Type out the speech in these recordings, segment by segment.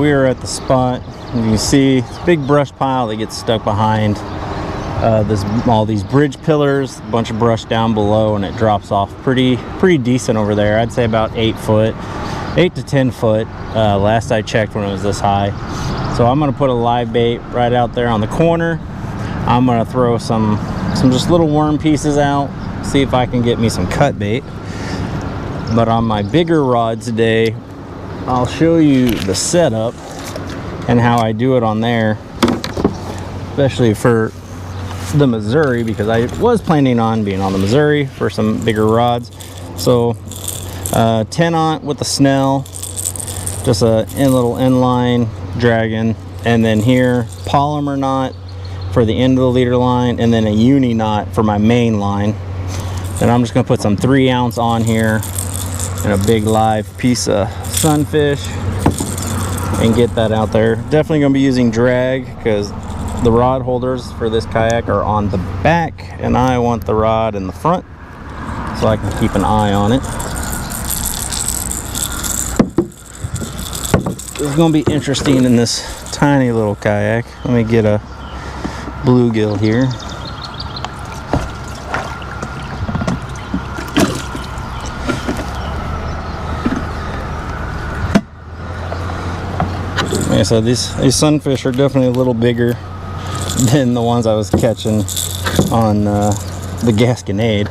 we are at the spot. You can see it's a big brush pile that gets stuck behind all these bridge pillars, a bunch of brush down below, and it drops off pretty decent over there. I'd say about 8 to 10 foot last I checked when it was this high. So I'm gonna put a live bait right out there on the corner. I'm gonna throw some just little worm pieces out, see if I can get me some cut bait. But on my bigger rod today, I'll show you the setup and how I do it on there, especially for the Missouri, because I was planning on being on the Missouri for some bigger rods. So 10-aught with the Snell, just a little inline dragon, and then here polymer knot for the end of the leader line, and then a uni knot for my main line. And I'm just gonna put some 3-ounce on here and a big live piece of sunfish and get that out there. Definitely gonna be using drag because the rod holders for this kayak are on the back, and I want the rod in the front so I can keep an eye on it. It's gonna be interesting in this tiny little kayak. Let me get a bluegill here. Yeah, so these sunfish are definitely a little bigger than the ones I was catching on the Gasconade.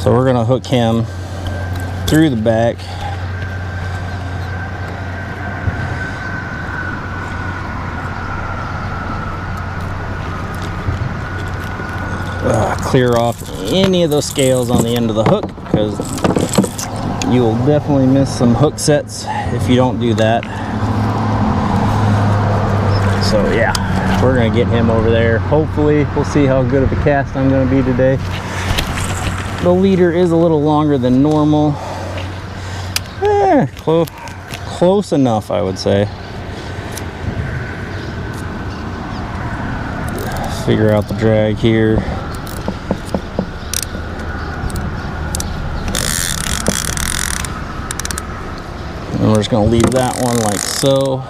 So we're gonna hook him through the back. Clear off any of those scales on the end of the hook, because you will definitely miss some hook sets if you don't do that. So yeah, we're gonna get him over there. Hopefully we'll see how good of a cast I'm gonna be today. The leader is a little longer than normal. Close enough, I would say. Figure out the drag here. And we're just gonna leave that one like so.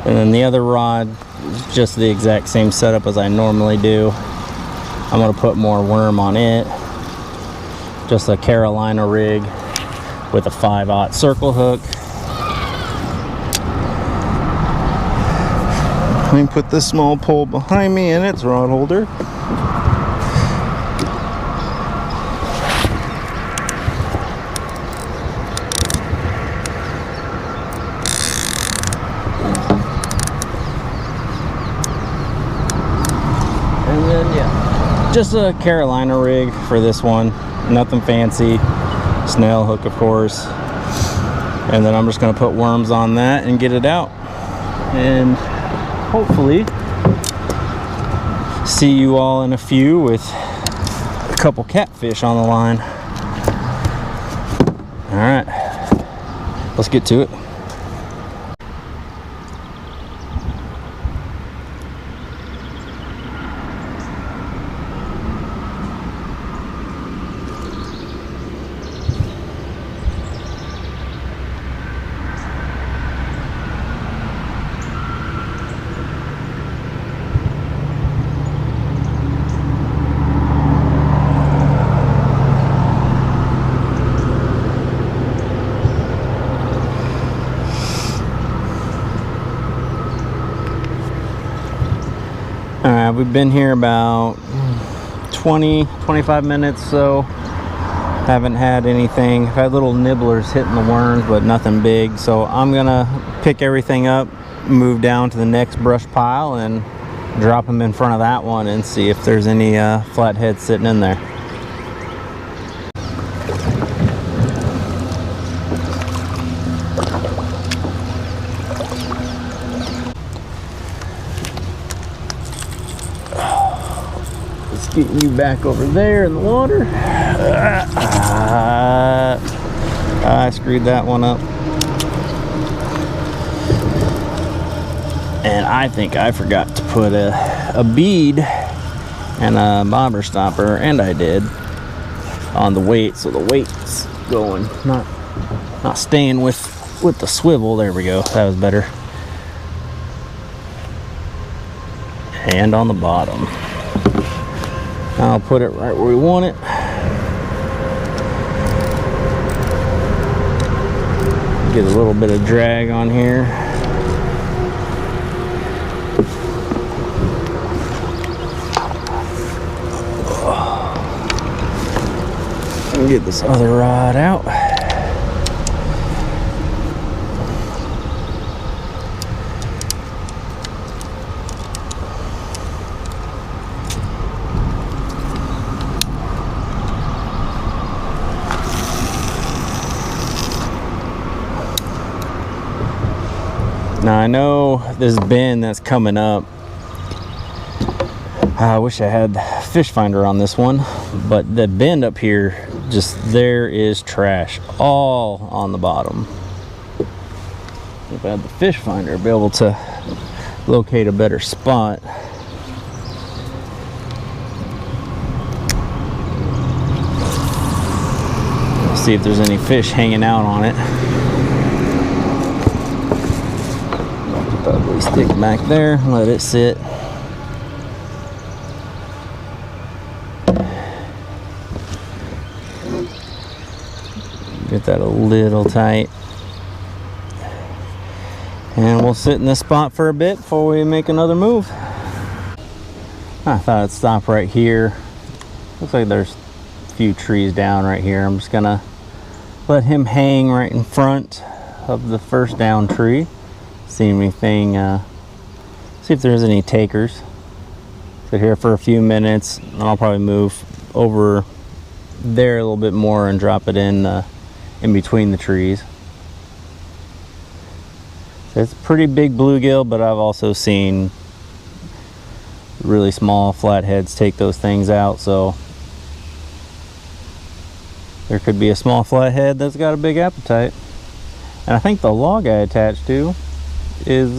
And then the other rod is just the exact same setup as I normally do. I'm gonna put more worm on it. Just a Carolina rig with a 5-aught circle hook. Let me put this small pole behind me and its rod holder. Just a Carolina rig for this one, nothing fancy. Snell hook, of course. And then I'm just gonna put worms on that and get it out, and hopefully see you all in a few with a couple catfish on the line. All right, let's get to it. Alright, we've been here about 20-25 minutes, so haven't had anything. I've had little nibblers hitting the worms, but nothing big. So I'm gonna pick everything up, move down to the next brush pile, and drop them in front of that one and see if there's any flatheads sitting in there. Getting you back over there in the water. I screwed that one up. And I think I forgot to put a bead and a bobber stopper, and I did, on the weight, so the weight's going, not staying with with the swivel. There we go, that was better. And on the bottom. I'll put it right where we want it. Get a little bit of drag on here. And get this other rod out. Now I know this bend that's coming up, I wish I had fish finder on this one, but the bend up here, just there is trash all on the bottom. If I had the fish finder, I'd be able to locate a better spot. Let's see if there's any fish hanging out on it. Probably stick back there, let it sit. Get that a little tight. And we'll sit in this spot for a bit before we make another move. I thought I'd stop right here. Looks like there's a few trees down right here. I'm just gonna let him hang right in front of the first down tree. See anything, see if there's any takers. Sit here for a few minutes, and I'll probably move over there a little bit more and drop it in between the trees. So it's a pretty big bluegill, but I've also seen really small flatheads take those things out, so there could be a small flathead that's got a big appetite. And I think the log I attached to is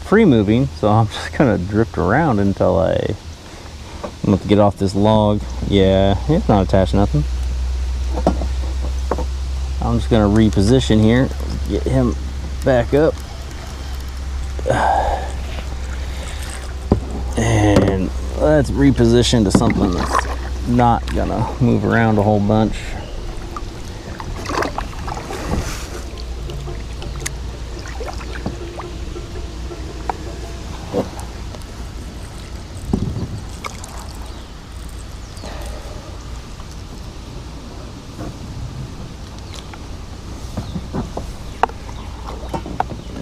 free moving, so I'm just gonna drift around until I'm gonna have to get off this log. Yeah, it's not attached to nothing. I'm just gonna reposition here, get him back up, and let's reposition to something that's not gonna move around a whole bunch.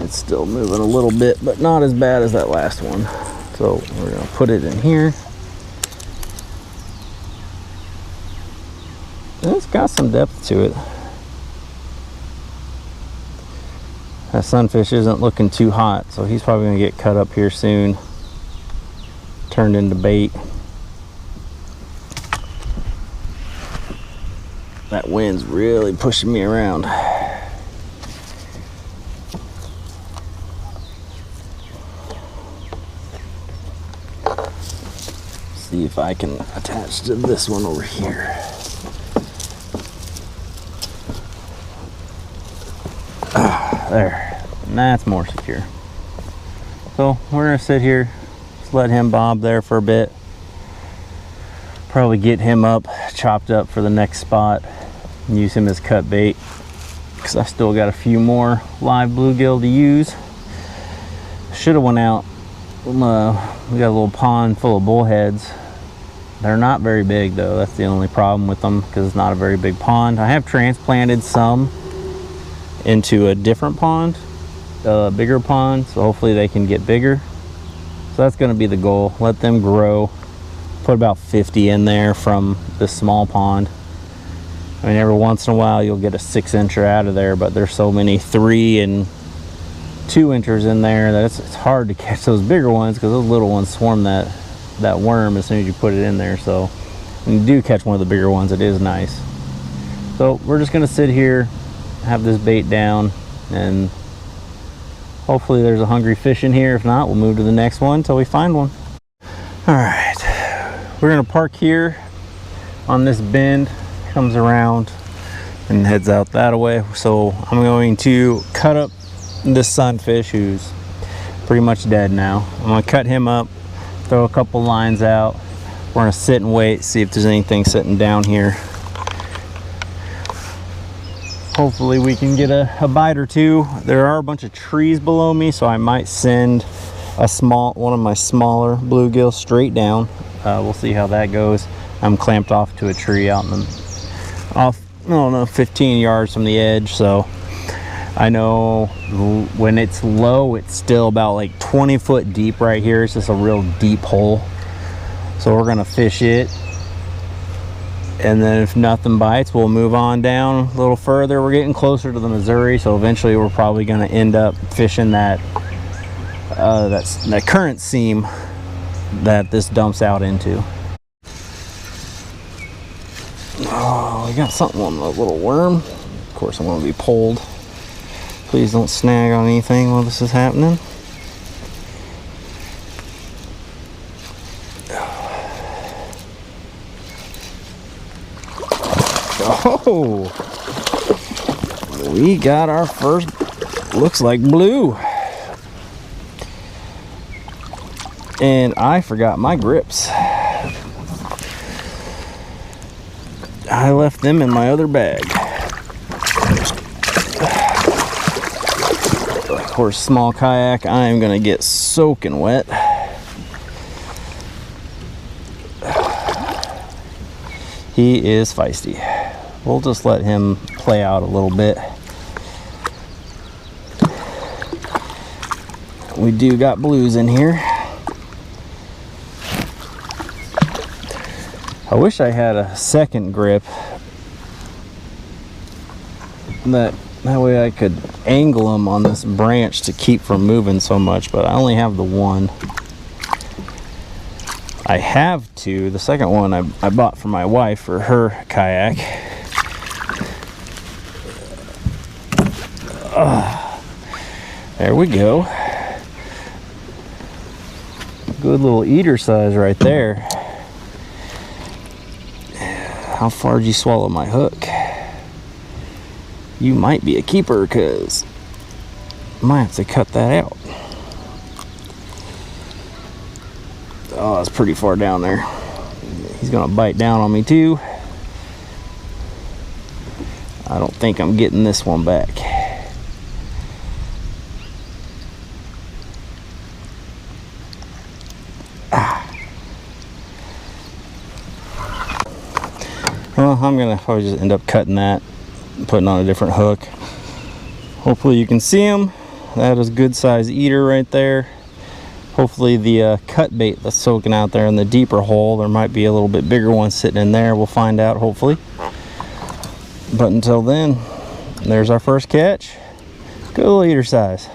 It's still moving a little bit, but not as bad as that last one. So we're gonna put it in here. And it's got some depth to it. That sunfish isn't looking too hot, so he's probably gonna get cut up here soon, turned into bait. That wind's really pushing me around. See if I can attach to this one over here. There, and that's more secure. So we're gonna sit here, just let him bob there for a bit. Probably get him up, chopped up for the next spot, and use him as cut bait, because I still got a few more live bluegill to use. Should have went out. We got a little pond full of bullheads. They're not very big though, that's the only problem with them, because it's not a very big pond. I have transplanted some into a different pond, a bigger pond, so hopefully they can get bigger. So that's going to be the goal, let them grow. Put about 50 in there from this small pond. I mean, every once in a while you'll get a 6-incher out of there, but there's so many 3 and 2-inchers in there that it's hard to catch those bigger ones, because those little ones swarm that worm as soon as you put it in there. So when you do catch one of the bigger ones, it is nice. So we're just going to sit here, have this bait down, and hopefully there's a hungry fish in here. If not, we'll move to the next one until we find one. All right, we're going to park here on this bend. Comes around and heads out that way. So I'm going to cut up this sunfish who's pretty much dead now. I'm gonna cut him up, throw a couple lines out. We're gonna sit and wait, see if there's anything sitting down here. Hopefully we can get a bite or two. There are a bunch of trees below me, so I might send one of my smaller bluegill straight down. We'll see how that goes. I'm clamped off to a tree out in the, I don't know, 15 yards from the edge, so I know when it's low, it's still about like 20 foot deep right here. It's just a real deep hole. So we're gonna fish it. And then if nothing bites, we'll move on down a little further. We're getting closer to the Missouri, so eventually we're probably gonna end up fishing that current seam that this dumps out into. Oh, we got something on the little worm. Of course, I'm gonna be pulled. Please don't snag on anything while this is happening. Oh, we got our first, looks like blue. And I forgot my grips. I left them in my other bag. Of course, small kayak, I am gonna get soaking wet. He is feisty. We'll just let him play out a little bit. We do got blues in here. I wish I had a second grip. That way I could angle them on this branch to keep from moving so much, but I only have the one. I have two. The second one I bought for my wife for her kayak. There we go. Good little eater size right there. How far did you swallow my hook? You might be a keeper, because I might have to cut that out. Oh, it's pretty far down there. He's gonna bite down on me too. I don't think I'm getting this one back. Well, I'm gonna probably just end up cutting that and putting on a different hook. Hopefully you can see him. That is a good size eater right there. Hopefully the cut bait that's soaking out there in the deeper hole, there might be a little bit bigger one sitting in there. We'll find out, hopefully. But until then, there's our first catch. Good little eater size.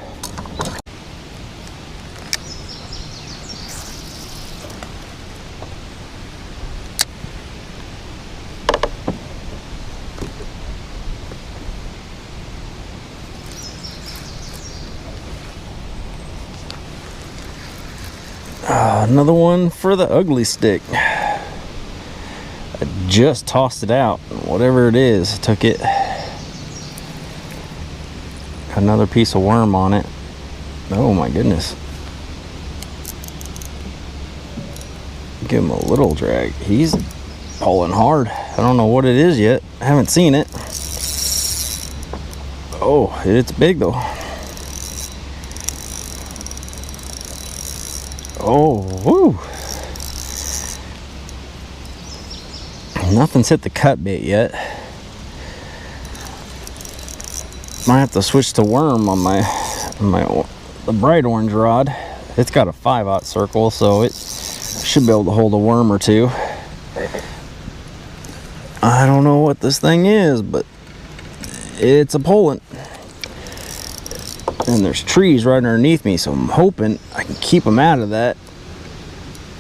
Another one for the ugly stick. I just tossed it out. Whatever it is, took it. Another piece of worm on it. Oh my goodness. Give him a little drag. He's pulling hard. I don't know what it is yet. I haven't seen it. Oh, it's big though. Oh, woo. Nothing's hit the cut bait yet. Might have to switch to worm on the bright orange rod. It's got a 5/0 circle, so it should be able to hold a worm or two. I don't know what this thing is, but it's a pulling. And there's trees right underneath me, so I'm hoping I can keep them out of that.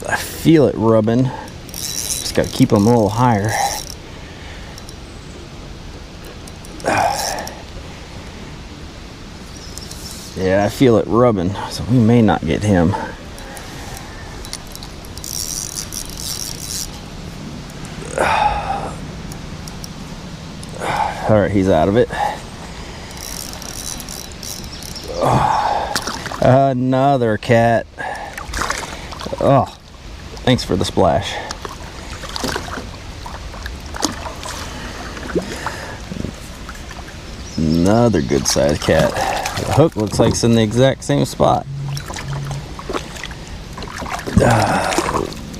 I feel it rubbing. Just gotta keep them a little higher. Yeah, I feel it rubbing, so we may not get him. All right, he's out of it. Another cat. Oh, thanks for the splash. Another good sized cat. The hook looks like it's in the exact same spot.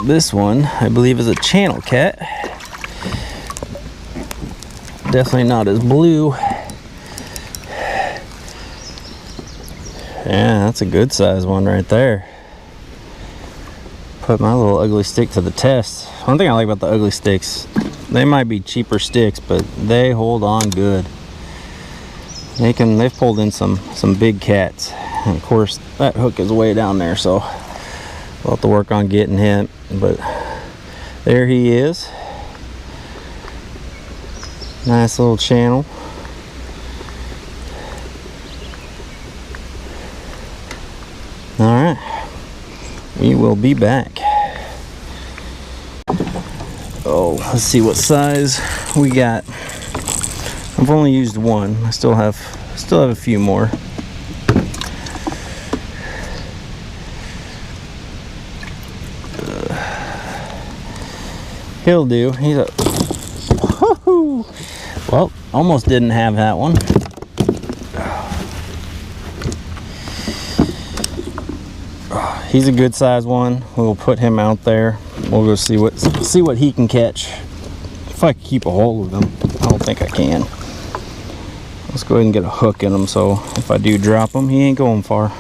This one, I believe, is a channel cat. Definitely not as blue. Yeah, that's a good size one right there. Put my little ugly stick to the test. One thing I like about the ugly sticks, they might be cheaper sticks, but they hold on good. They've pulled in some big cats. And of course, that hook is way down there, so we'll have to work on getting him. But there he is. Nice little channel. All right, we will be back. Oh, let's see what size we got. I've only used one. I still have a few more. He'll do. He's a woohoo. Well, almost didn't have that one. He's a good size one. We'll put him out there. We'll go see what he can catch. If I can keep a hold of him. I don't think I can. Let's go ahead and get a hook in him, so if I do drop him, he ain't going far.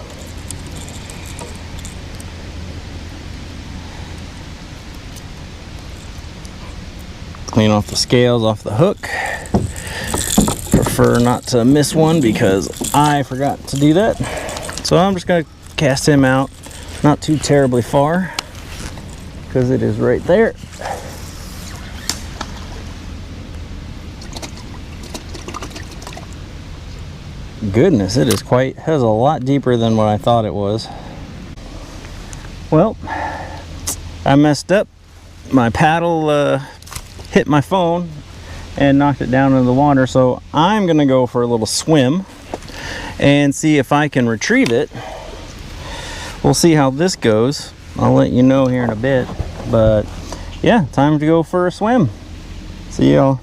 Clean off the scales off the hook. Prefer not to miss one because I forgot to do that. So I'm just gonna cast him out, not too terribly far, because it is right there. Goodness, it is has a lot deeper than what I thought it was. Well, I messed up. My paddle hit my phone and knocked it down into the water, so I'm gonna go for a little swim and see if I can retrieve it. We'll see how this goes. I'll let you know here in a bit, but yeah, time to go for a swim. See y'all.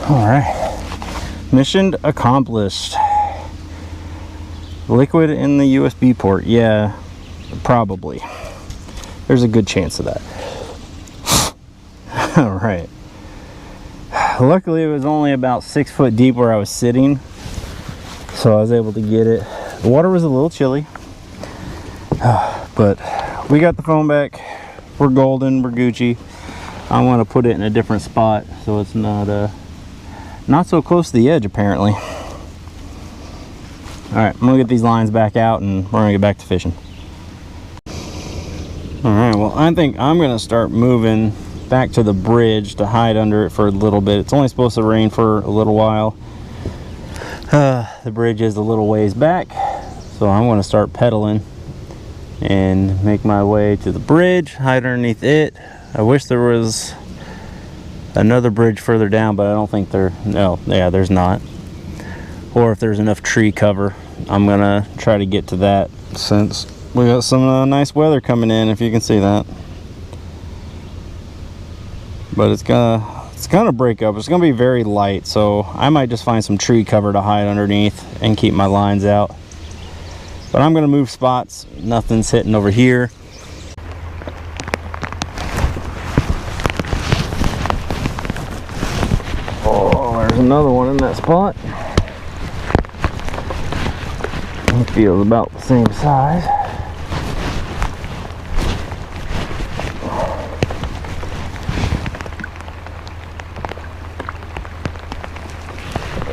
All right, mission accomplished. Liquid in the USB port. Yeah, probably. There's a good chance of that. All right. Luckily, it was only about 6 foot deep where I was sitting, so I was able to get it. The water was a little chilly, but we got the phone back. We're golden. We're Gucci. I want to put it in a different spot so it's not so close to the edge, apparently. All right, I'm gonna get these lines back out and we're gonna get back to fishing. All right, well, I think I'm gonna start moving back to the bridge to hide under it for a little bit. It's only supposed to rain for a little while. The bridge is a little ways back, so I'm gonna start pedaling and make my way to the bridge, hide underneath it. I wish there was another bridge further down, but I don't think there's not. Or if there's enough tree cover, I'm gonna try to get to that since we got some nice weather coming in, if you can see that. But it's gonna break up. It's gonna be very light, so I might just find some tree cover to hide underneath and keep my lines out. But I'm gonna move spots. Nothing's hitting over here. Oh, there's another one in that spot. It feels about the same size.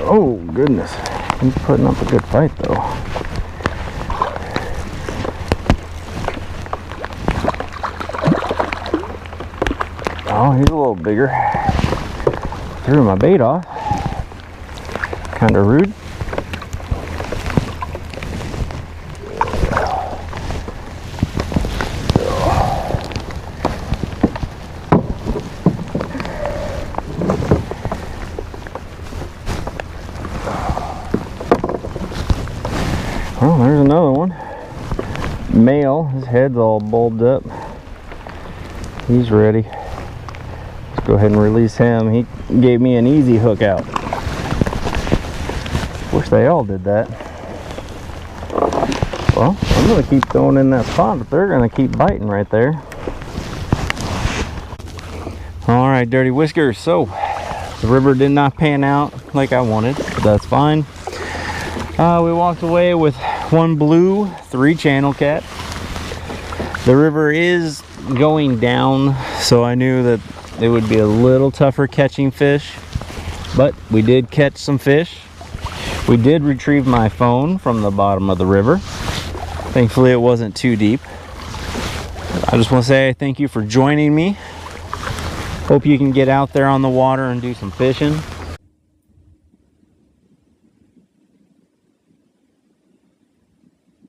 Oh goodness, he's putting up a good fight though. Oh, he's a little bigger. Threw my bait off. Kind of rude. Oh, there's another one. Male, his head's all bulbed up. He's ready. Let's go ahead and release him. He gave me an easy hook out. Wish they all did that. Well, I'm gonna keep going in that spot, but they're gonna keep biting right there. All right, Dirty Whiskers. So the river did not pan out like I wanted, but that's fine. We walked away with 1 blue, 3 channel cat. The river is going down, so I knew that it would be a little tougher catching fish, but we did catch some fish. We did retrieve my phone from the bottom of the river. Thankfully it wasn't too deep. I just want to say thank you for joining me. Hope you can get out there on the water and do some fishing.